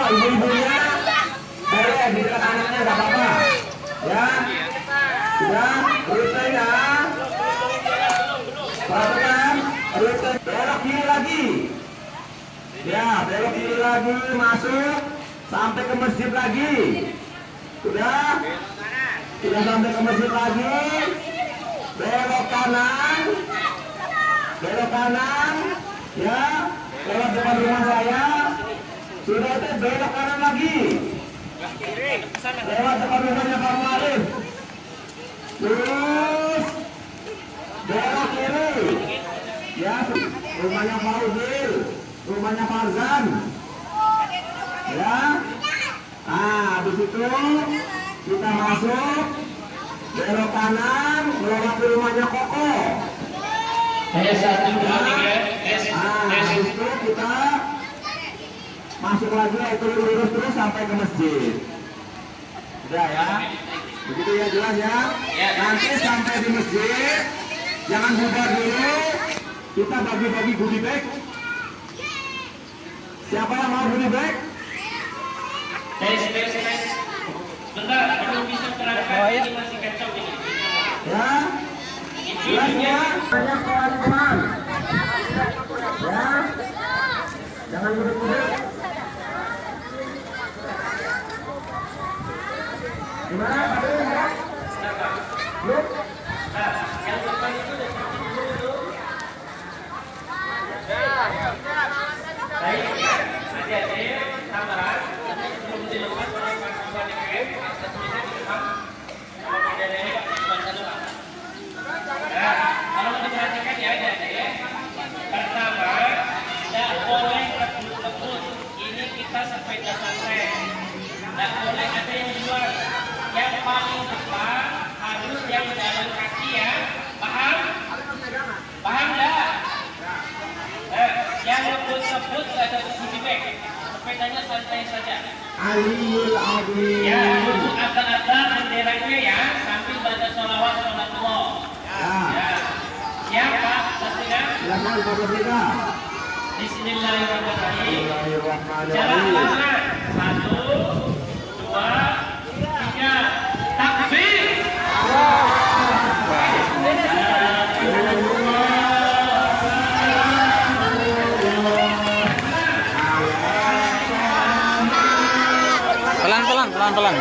ibu-ibunya boleh di dekat anaknya nggak apa-apa. Ya, sudah rute ya. Perhatikan rute, belok kiri lagi. Ya, belok kiri lagi, masuk sampai ke masjid lagi. Sudah sampai ke masjid lagi. Belok kanan, ya, lewat depan rumah saya. Sudah itu belok kanan lagi, lewat depan rumahnya Pak Marif. Terus belok kiri, ya, rumahnya Fauzil, rumahnya Farzan, ya. Habis itu kita masuk, belok kanan, melewati rumahnya Koko. S1, 2, 3, Habis itu kita masuk lagi, itu lurus terus sampai ke masjid. Sudah ya, begitu ya, jelas ya. Nanti sampai di masjid, jangan bubar dulu, kita bagi-bagi goodie bag. Siapa yang mau goodie bag? tes. Bentar, belum bisa terangkan, ini masih kacau ini. Ya, jelas ya, banyak kawan-kawan. Ya, jangan duduk-duduk. Gimana Pak Dul, ya? Yuk. Yang depan itu udah dulu. Baik, adik-adik, tambahan, sebelum dilepas oleh Pak Ketua DPM, sesuai di depan, sama dari Pak Ketua. Nah, kalau diperhatikan ya adik-adik, pertama, tidak boleh rebut-rebut. Ini kita sepeda santai. Tidak boleh ada yang jual. Yang paling depan harus yang jalan kaki ya. Paham? Paham enggak? Yang rebut-rebut tidak ada goodie bag. Sepedanya santai saja. Aliyul Azim. Ya, duduk agak-agak benderanya ya, sambil baca sholawat sholatullah. Ya. Siap Pak, pastinya. Silakan Pak Presiden. Bismillahirrahmanirrahim. Bismillahirrahmanirrahim. Jalan tangan. 1, 2, 3. Takbir. Pelan-pelan.